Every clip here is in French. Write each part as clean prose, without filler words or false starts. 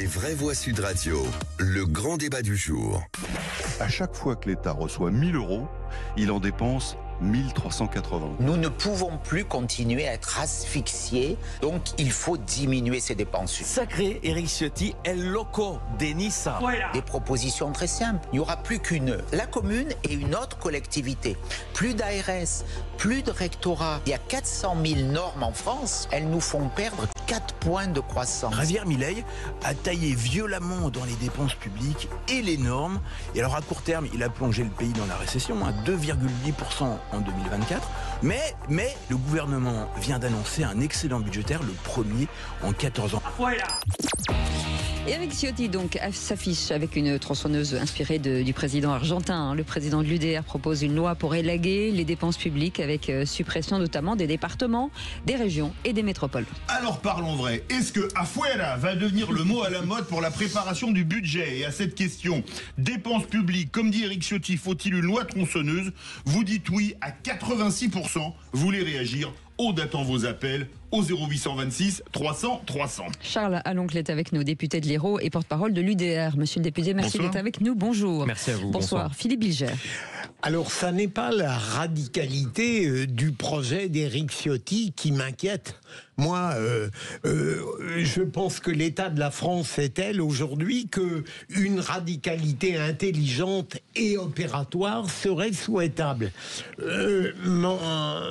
Vraies Voix Sud Radio, le grand débat du jour. À chaque fois que l'État reçoit 1 000 €, il en dépense 1 380. Nous ne pouvons plus continuer à être asphyxiés, donc il faut diminuer ces dépenses. Sacré Éric Ciotti, El Loco de Niza. Des propositions très simples. Il n'y aura plus la commune et une autre collectivité. Plus d'ARS, plus de rectorat. Il y a 400 000 normes en France. Elles nous font perdre 4 points de croissance. Javier Milei a taillé violemment dans les dépenses publiques et les normes. Et alors à court terme, il a plongé le pays dans la récession, à 2,10% en 2024. Mais le gouvernement vient d'annoncer un excédent budgétaire, le premier en 14 ans. Éric Ciotti donc s'affiche avec une tronçonneuse inspirée du président argentin. Le président de l'UDR propose une loi pour élaguer les dépenses publiques avec suppression notamment des départements, des régions et des métropoles. Alors parlons vrai, est-ce que afuera va devenir le mot à la mode pour la préparation du budget? Et à cette question, dépenses publiques, comme dit Éric Ciotti, faut-il une loi tronçonneuse? Vous dites oui à 86%, vous voulez réagir? On attend vos appels au 0826 300 300. Charles Aloncle est avec nous, député de l'Hérault et porte-parole de l'UDR. Monsieur le député, merci d'être avec nous. Bonjour. Merci à vous. Bonsoir. Philippe Bilger. Alors, ça n'est pas la radicalité du projet d'Éric Ciotti qui m'inquiète. Moi, je pense que l'état de la France est tel aujourd'hui qu'une radicalité intelligente et opératoire serait souhaitable. Ma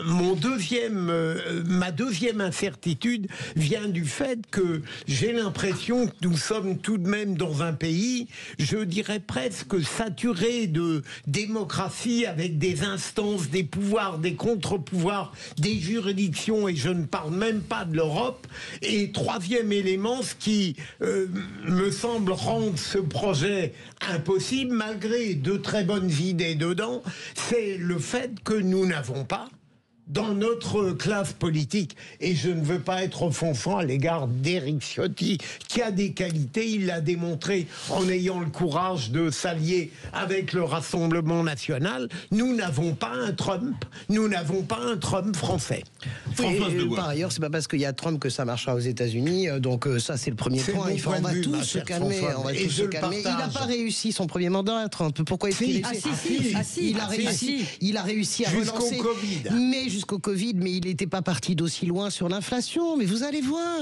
deuxième incertitude vient du fait que j'ai l'impression que nous sommes tout de même dans un pays, je dirais presque saturé de démocratie avec des instances, des pouvoirs, des contre-pouvoirs, des juridictions, et je ne parle même pas de l'Europe. Et troisième élément, ce qui me semble rendre ce projet impossible, malgré de très bonnes idées dedans, c'est le fait que nous n'avons pas, dans notre classe politique, et je ne veux pas être offensant à l'égard d'Éric Ciotti, qui a des qualités, il l'a démontré en ayant le courage de s'allier avec le Rassemblement national, nous n'avons pas un Trump, nous n'avons pas un Trump français. Par ailleurs, c'est pas parce qu'il y a Trump que ça marchera aux États-Unis, donc ça c'est le premier point. On va tous se calmer. Il n'a pas réussi son premier mandat, Trump. Pourquoi est-ce qu'il il a réussi à relancer jusqu'au Covid. Mais jusqu'au Covid, mais il n'était pas parti d'aussi loin sur l'inflation. Mais vous allez voir,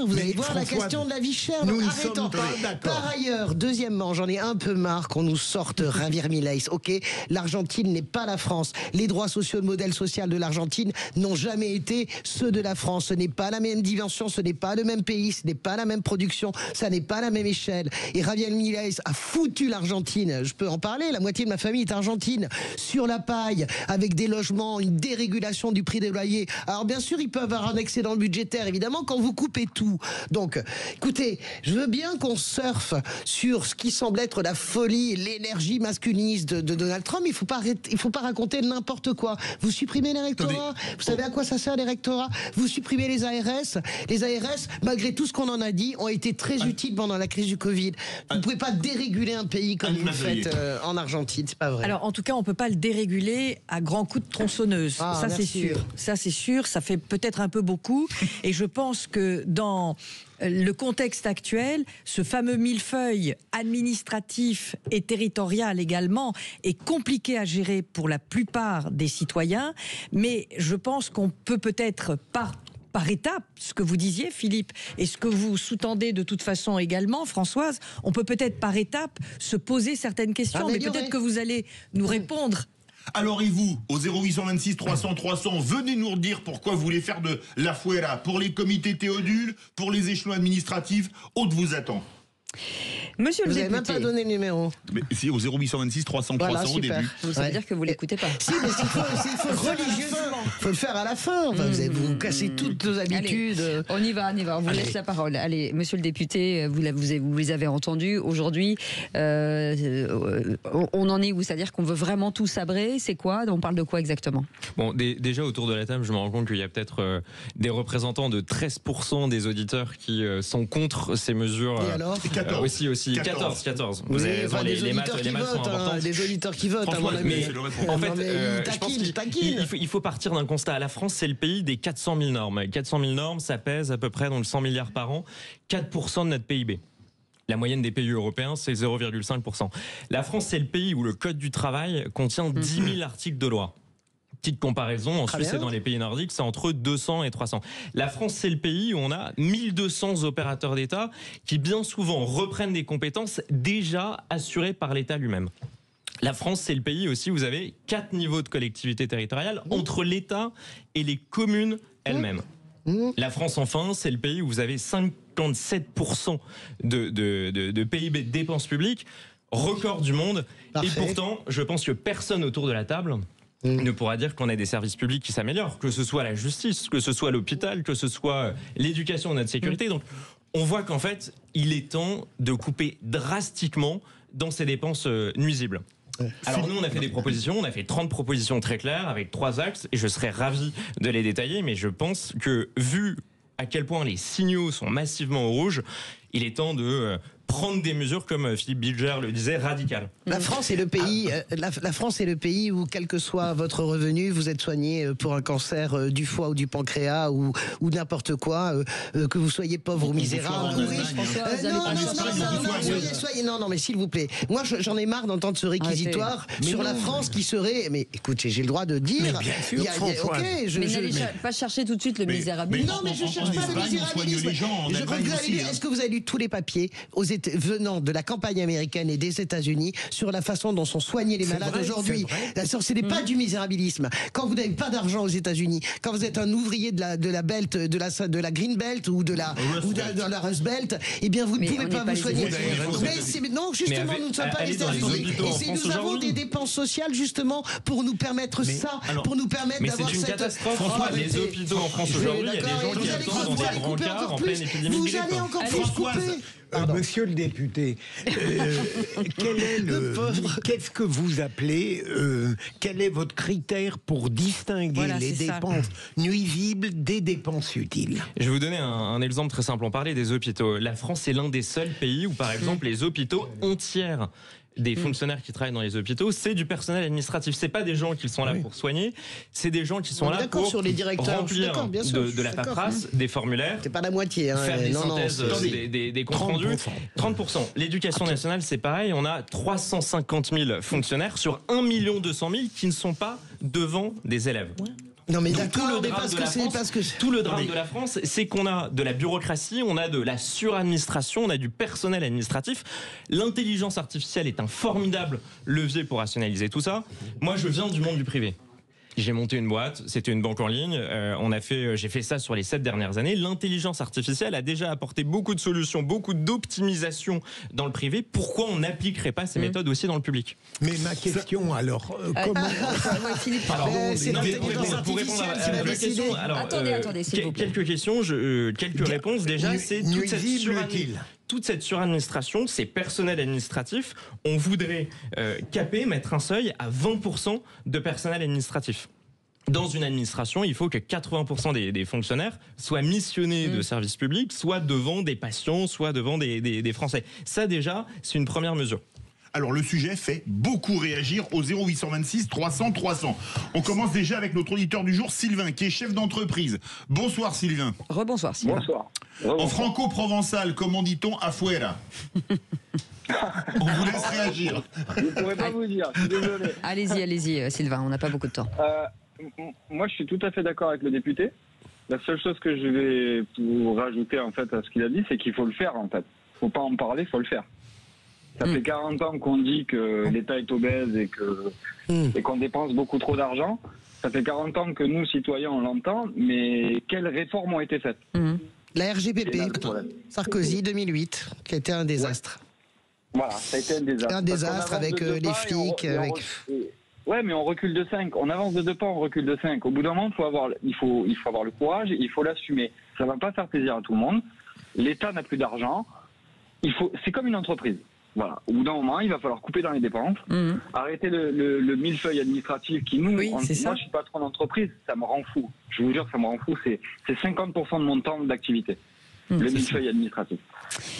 la question de la vie chère. Nous donc ne sommes pas d'accord. Par ailleurs, deuxièmement, j'en ai un peu marre qu'on nous sorte Javier Milei. Ok, l'Argentine n'est pas la France. Les droits sociaux, le modèle social de l'Argentine n'ont jamais été ceux de la France. Ce n'est pas la même dimension, ce n'est pas le même pays, ce n'est pas la même production, ça n'est pas la même échelle. Et Javier Milei a foutu l'Argentine, je peux en parler, la moitié de ma famille est argentine, sur la paille, avec des logements, une dérégulation du prix des loyers. Alors bien sûr, ils peuvent avoir un excédent budgétaire, évidemment, quand vous coupez tout. Donc, écoutez, je veux bien qu'on surfe sur ce qui semble être la folie, l'énergie masculiniste de Donald Trump. Il faut pas raconter n'importe quoi. Vous supprimez les rectorats. Vous savez à quoi ça sert les rectorats? Vous supprimez les ARS. Les ARS, malgré tout ce qu'on en a dit, ont été très utiles pendant la crise du Covid. Vous pouvez pas déréguler un pays comme vous le faites en Argentine, c'est pas vrai. Alors en tout cas, on peut pas le déréguler à grands coups de tronçonneuse. Ça c'est sûr. Ça c'est sûr. Ça fait peut-être un peu beaucoup. Et je pense que dans le contexte actuel, ce fameux millefeuille administratif et territorial également est compliqué à gérer pour la plupart des citoyens, mais je pense qu'on peut peut-être par étapes, ce que vous disiez Philippe, et ce que vous sous-tendez de toute façon également Françoise, on peut peut-être par étapes se poser certaines questions, mais peut-être que vous allez nous répondre. Alors et vous, au 0826 300 300, venez nous dire pourquoi vous voulez faire de l'afuera pour les comités Théodule, pour les échelons administratifs. Aude vous attend. Monsieur le vous député. n'avez même pas donné le numéro. Mais si, au 0826 300 300 au début. Ça veut dire que vous l'écoutez pas. Si, mais il faut religieusement. Il faut le faire à la fin. Enfin, vous cassez toutes nos habitudes. Allez, on y va. On vous laisse la parole. Allez, monsieur le député, vous les avez entendus aujourd'hui. On en est où? C'est-à-dire qu'on veut vraiment tout sabrer? C'est quoi? On parle de quoi exactement? Bon, déjà autour de la table, je me rends compte qu'il y a peut-être des représentants de 13% des auditeurs qui sont contre ces mesures. Et alors 14. Aussi 14. Vous avez les maths sont importantes. Des auditeurs qui votent. Mais en fait, je pense qu'il faut partir d'un constat. La France, c'est le pays des 400 000 normes. 400 000 normes, ça pèse à peu près donc 100 milliards par an, 4% de notre PIB. La moyenne des pays européens, c'est 0,5%. La France, c'est le pays où le Code du travail contient 10 000 articles de loi. Petite comparaison, en Suisse et dans les pays nordiques, c'est entre 200 et 300. La France, c'est le pays où on a 1200 opérateurs d'État qui bien souvent reprennent des compétences déjà assurées par l'État lui-même. La France, c'est le pays aussi où vous avez 4 niveaux de collectivité territoriale entre l'État et les communes elles-mêmes. La France, enfin, c'est le pays où vous avez 57% de PIB de dépenses publiques, record du monde. Parfait. Et pourtant, je pense que personne autour de la table ne pourra dire qu'on a des services publics qui s'améliorent, que ce soit la justice, que ce soit l'hôpital, que ce soit l'éducation ou notre sécurité. Donc, on voit qu'en fait, il est temps de couper drastiquement dans ces dépenses nuisibles. Alors nous, on a fait des propositions, on a fait 30 propositions très claires avec 3 axes et je serais ravi de les détailler, mais je pense que vu à quel point les signaux sont massivement au rouge, il est temps de prendre des mesures, comme Philippe Bilger le disait, radicales. La France est le pays, la France est le pays où, quel que soit votre revenu, vous êtes soigné pour un cancer du foie ou du pancréas ou n'importe quoi, que vous soyez pauvre ou misérable ou riche. Non, mais s'il vous plaît. Moi, j'en ai marre d'entendre ce réquisitoire sur la France qui serait. Mais écoutez, j'ai le droit de dire. Mais bien sûr, François. Mais n'allez pas chercher tout de suite le misérabilisme. Non, mais je cherche pas le misérabilisme. Est-ce que vous avez lu tous les papiers venant de la campagne américaine et des États-Unis sur la façon dont sont soignés les malades aujourd'hui? Ce n'est pas du misérabilisme. Quand vous n'avez pas d'argent aux États-Unis, quand vous êtes un ouvrier de la belt, de la Green Belt ou de la Rust Belt, eh bien vous ne pouvez pas vous soigner. Non, justement, nous ne sommes pas les États-Unis. Et nous avons des dépenses sociales justement pour nous permettre ça, pour nous permettre d'avoir cette. Mais c'est une catastrophe. Les hôpitaux en France aujourd'hui, il y a des gens qui attendent dans des brancards en pleine épidémie de grippe. Vous allez encore plus couper. Monsieur le député, qu'est-ce que vous appelez, quel est votre critère pour distinguer les dépenses nuisibles des dépenses utiles? Je vais vous donner un exemple très simple. On parlait des hôpitaux. La France est l'un des seuls pays où, par exemple, les hôpitaux entières des fonctionnaires qui travaillent dans les hôpitaux, c'est du personnel administratif. C'est pas des gens qui sont là pour soigner, c'est des gens qui sont là pour sur les directeurs, remplir de la paperasse, des formulaires. C'est pas la moitié. Faire des synthèses, des comptes rendus. 30%. L'éducation nationale, c'est pareil. On a 350 000 fonctionnaires sur 1 200 000 qui ne sont pas devant des élèves. Non mais tout le drame de la France, c'est qu'on a de la bureaucratie, on a de la suradministration, on a du personnel administratif. L'intelligence artificielle est un formidable levier pour rationaliser tout ça. Moi, je viens du monde du privé. J'ai monté une boîte, c'était une banque en ligne. J'ai fait ça sur les 7 dernières années. L'intelligence artificielle a déjà apporté beaucoup de solutions, beaucoup d'optimisation dans le privé. Pourquoi on n'appliquerait pas ces méthodes aussi dans le public? Mais ma question, alors, comment... Pour répondre à la question, attendez, s'il vous plaît. Quelques questions, quelques réponses. Déjà, c'est toute cette suradministration, ces personnels administratifs, on voudrait mettre un seuil à 20% de personnel administratif. Dans une administration, il faut que 80% des fonctionnaires soient missionnés de service public, soit devant des patients, soit devant des Français. Ça déjà, c'est une première mesure. Alors le sujet fait beaucoup réagir au 0826 300 300. On commence déjà avec notre auditeur du jour, Sylvain, qui est chef d'entreprise. Bonsoir Sylvain. Rebonsoir Sylvain. Bonsoir. En franco-provençal, comment dit-on afuera? On vous laisse réagir. Je ne pourrais pas vous dire, je suis désolé. Allez-y Sylvain, on n'a pas beaucoup de temps. Moi je suis tout à fait d'accord avec le député. La seule chose que je vais pour rajouter en fait à ce qu'il a dit, c'est qu'il faut le faire en fait. Il ne faut pas en parler, il faut le faire. Ça fait 40 ans qu'on dit que l'État est obèse et qu'on dépense beaucoup trop d'argent. Ça fait 40 ans que nous, citoyens, on l'entend, mais quelles réformes ont été faites? La RGPP, Sarkozy 2008, qui a été un désastre. Voilà, ça a été un désastre. Un désastre avec les flics. Ouais, mais on recule de 5. On avance de 2 pas, on recule de 5. Au bout d'un moment, il faut avoir le courage, il faut l'assumer. Ça ne va pas faire plaisir à tout le monde. L'État n'a plus d'argent. C'est comme une entreprise. Voilà. Au bout d'un moment, il va falloir couper dans les dépenses, arrêter le millefeuille administratif qui nous... moi, je suis patron d'entreprise, ça me rend fou. Je vous jure, ça me rend fou. C'est 50% de mon temps d'activité. le millefeuille administratif.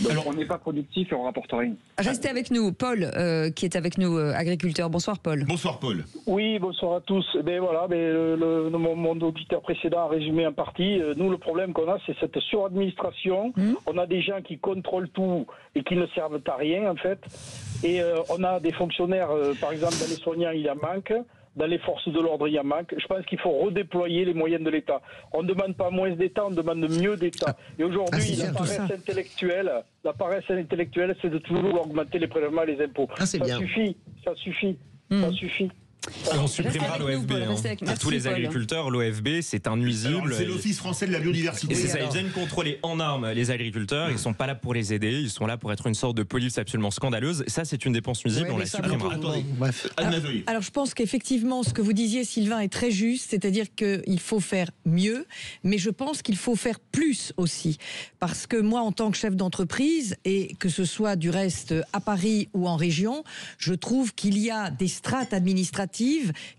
Donc on n'est pas productif et on rapporte rien. Restez avec nous, Paul, qui est avec nous, agriculteur. Bonsoir Paul. Bonsoir Paul. Oui, bonsoir à tous. Mon auditeur précédent a résumé en partie. Nous, le problème qu'on a, c'est cette suradministration. On a des gens qui contrôlent tout et qui ne servent à rien, en fait. Et on a des fonctionnaires, par exemple, dans les soignants, il en manque. Dans les forces de l'ordre, il en manque. Je pense qu'il faut redéployer les moyens de l'État. On ne demande pas moins d'État, on demande mieux d'État. Et aujourd'hui, la paresse intellectuelle, c'est de toujours augmenter les prélèvements et les impôts. Ça suffit. Et on supprimera l'OFB. Pour tous les agriculteurs, l'OFB, c'est un nuisible. C'est l'Office français de la biodiversité. C'est ça, ils viennent contrôler en armes les agriculteurs. Ils ne sont pas là pour les aider. Ils sont là pour être une sorte de police absolument scandaleuse. Et ça, c'est une dépense nuisible. On la supprimera. Alors, je pense qu'effectivement, ce que vous disiez, Sylvain, est très juste. C'est-à-dire qu'il faut faire mieux. Mais je pense qu'il faut faire plus aussi. Parce que moi, en tant que chef d'entreprise, et que ce soit du reste à Paris ou en région, je trouve qu'il y a des strates administratives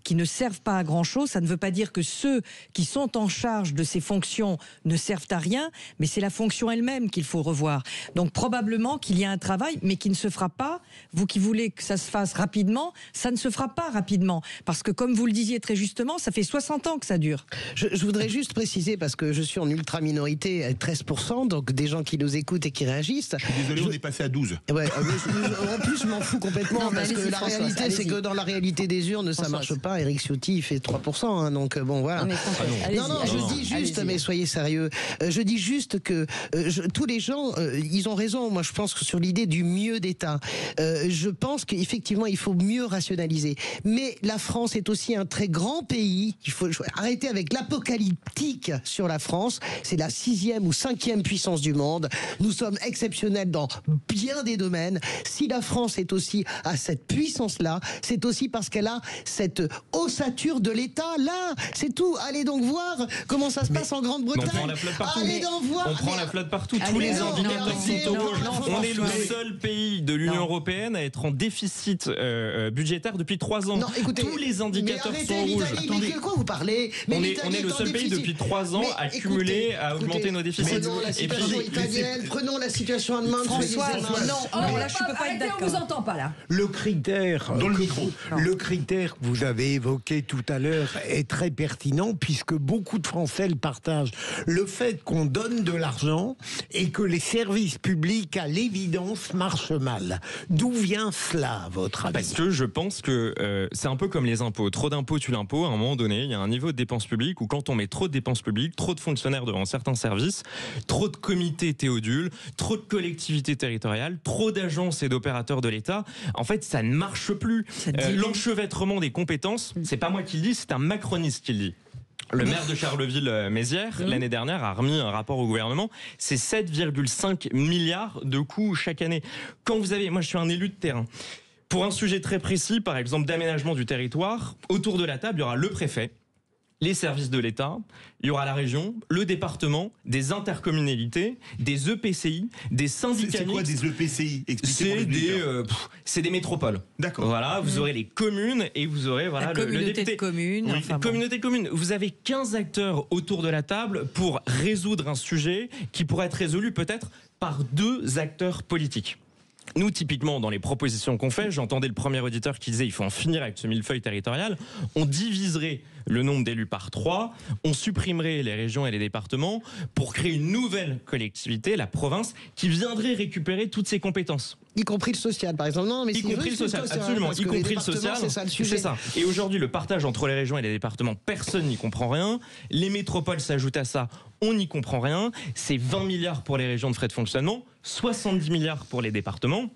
qui ne servent pas à grand-chose. Ça ne veut pas dire que ceux qui sont en charge de ces fonctions ne servent à rien, mais c'est la fonction elle-même qu'il faut revoir. Donc probablement qu'il y a un travail, mais qui ne se fera pas. Vous qui voulez que ça se fasse rapidement, ça ne se fera pas rapidement. Parce que comme vous le disiez très justement, ça fait 60 ans que ça dure. Je voudrais juste préciser, parce que je suis en ultra-minorité à 13%, donc des gens qui nous écoutent et qui réagissent. Je suis désolé, on est passé à 12. Ouais, en plus, je m'en fous complètement, parce que la réalité, c'est que dans la réalité des urnes, ça marche pas. Éric Ciotti, il fait 3%, hein, donc bon, voilà. Je dis juste, mais soyez sérieux, je dis juste que tous les gens, ils ont raison, moi je pense que sur l'idée du mieux d'État. Je pense qu'effectivement, il faut mieux rationaliser. Mais la France est aussi un très grand pays. Il faut arrêter avec l'apocalyptique sur la France. C'est la 6e ou 5e puissance du monde. Nous sommes exceptionnels dans bien des domaines. Si la France est aussi à cette puissance-là, c'est aussi parce qu'elle a cette ossature de l'État. Là, c'est tout. Allez donc voir comment ça se passe en Grande-Bretagne. On prend la flotte partout. Allez donc voir. On prend la flotte partout. Tous les indicateurs sont au rouge. On est le seul pays de l'Union européenne à être en déficit budgétaire depuis 3 ans. Non, écoutez, tous les indicateurs sont au rouge. Mais de quoi vous parlez? On est le seul pays depuis 3 ans à cumuler, à augmenter nos déficits. Prenons la situation italienne, prenons la situation allemande. François, non, là je peux pas être d'accord. On vous entend pas là. Le critère, dans le micro. Le critère que vous avez évoqué tout à l'heure est très pertinent, puisque beaucoup de Français le partagent. Le fait qu'on donne de l'argent et que les services publics, à l'évidence, marchent mal. D'où vient cela, à votre avis? Parce que je pense que c'est un peu comme les impôts. Trop d'impôts tue l'impôt. À un moment donné, il y a un niveau de dépenses publiques où quand on met trop de dépenses publiques, trop de fonctionnaires devant certains services, trop de comités théodules, trop de collectivités territoriales, trop d'agences et d'opérateurs de l'État, en fait, ça ne marche plus. L'enchevêtrement des compétences, c'est pas moi qui le dis, c'est un macroniste qui le dit. Le maire de Charleville-Mézières, l'année dernière, a remis un rapport au gouvernement. C'est 7,5 milliards de coûts chaque année. Quand vous avez, moi je suis un élu de terrain, pour un sujet très précis, par exemple d'aménagement du territoire, autour de la table, il y aura le préfet, les services de l'État, il y aura la région, le département, des intercommunalités, des EPCI, des syndicats. C'est quoi des EPCI? C'est des métropoles. D'accord. Voilà, vous aurez les communes et vous aurez la communauté de communes. Oui, communauté de communes. Vous avez 15 acteurs autour de la table pour résoudre un sujet qui pourrait être résolu peut-être par 2 acteurs politiques. Nous, typiquement, dans les propositions qu'on fait, j'entendais le premier auditeur qui disait il faut en finir avec ce millefeuille territorial. On diviserait le nombre d'élus par 3, on supprimerait les régions et les départements pour créer une nouvelle collectivité, la province, qui viendrait récupérer toutes ses compétences. Y compris le social, par exemple. Non, mais y compris le social, absolument. Y compris le social, c'est ça le sujet. C'est ça. Et aujourd'hui, le partage entre les régions et les départements, personne n'y comprend rien. Les métropoles s'ajoutent à ça, on n'y comprend rien. C'est 20 milliards pour les régions de frais de fonctionnement, 70 milliards pour les départements.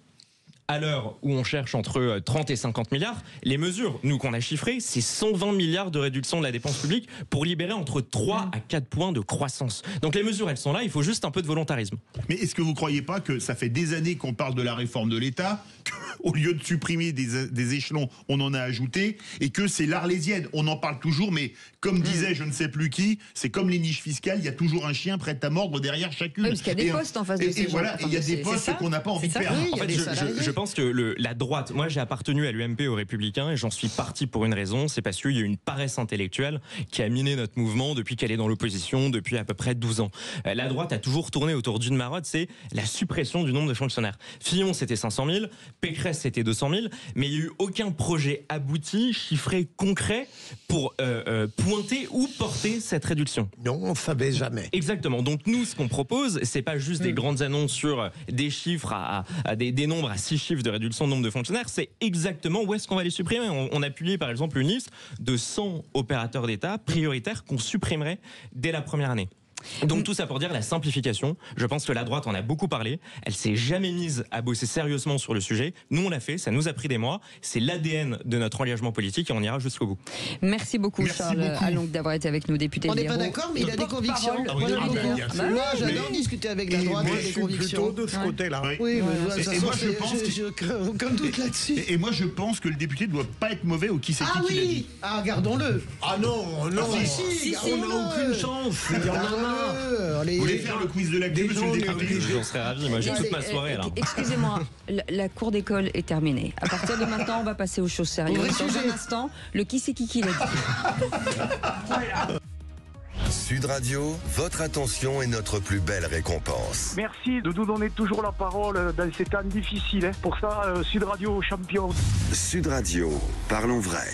À l'heure où on cherche entre 30 et 50 milliards, les mesures, nous qu'on a chiffrées, c'est 120 milliards de réduction de la dépense publique pour libérer entre 3 à 4 points de croissance. Donc les mesures, elles sont là, il faut juste un peu de volontarisme. Mais est-ce que vous ne croyez pas que ça fait des années qu'on parle de la réforme de l'État, qu'au lieu de supprimer des échelons, on en a ajouté, et que c'est l'Arlésienne, on en parle toujours, mais comme disait je ne sais plus qui, c'est comme les niches fiscales, il y a toujours un chien prêt à mordre derrière chacune. Oui, parce qu'il y a des postes en face de ces gens. Voilà, il y a des postes qu'on n'a pas envie de perdre. En fait, je pense pense que la droite, moi j'ai appartenu à l'UMP, aux Républicains, et j'en suis parti pour une raison, c'est parce qu'il y a une paresse intellectuelle qui a miné notre mouvement depuis qu'elle est dans l'opposition, depuis à peu près 12 ans. La droite a toujours tourné autour d'une marotte, c'est la suppression du nombre de fonctionnaires. Fillon, c'était 500 000, Pécresse, c'était 200 000, mais il n'y a eu aucun projet abouti, chiffré, concret, pour pointer ou porter cette réduction. Non, on ne savait jamais. Exactement. Donc nous, ce qu'on propose, c'est pas juste des grandes annonces sur des chiffres, à des nombres à 6 chiffres de réduction de nombre de fonctionnaires, c'est exactement où est-ce qu'on va les supprimer. On a publié par exemple une liste de 100 opérateurs d'État prioritaires qu'on supprimerait dès la première année. Donc tout ça pour dire la simplification. Je pense que la droite en a beaucoup parlé. Elle s'est jamais mise à bosser sérieusement sur le sujet. Nous on l'a fait, ça nous a pris des mois. C'est l'ADN de notre engagement politique et on ira jusqu'au bout. Merci beaucoup Charles Along d'avoir été avec nous, député. On n'est pas d'accord, mais il a des convictions. Moi j'adore discuter avec la droite, il a des convictions. De ce côté-là. Oui, mais et moi je pense comme doute là-dessus. Et moi je pense que le député ne doit pas être mauvais au qui c'est qui l'a dit. Ah, gardons-le. Ah non, on n'a aucune chance. Vous voulez faire le quiz de l'actu, monsieur le député? J'en serais ravi, moi j'ai toute ma soirée là. Excusez-moi, la cour d'école est terminée. À partir de maintenant, on va passer aux choses sérieuses. Dans un instant, le qui c'est qui l'a dit. Sud Radio, votre attention est notre plus belle récompense. Merci de nous donner toujours la parole dans ces temps difficiles. Pour ça, Sud Radio champion. Sud Radio, parlons vrai.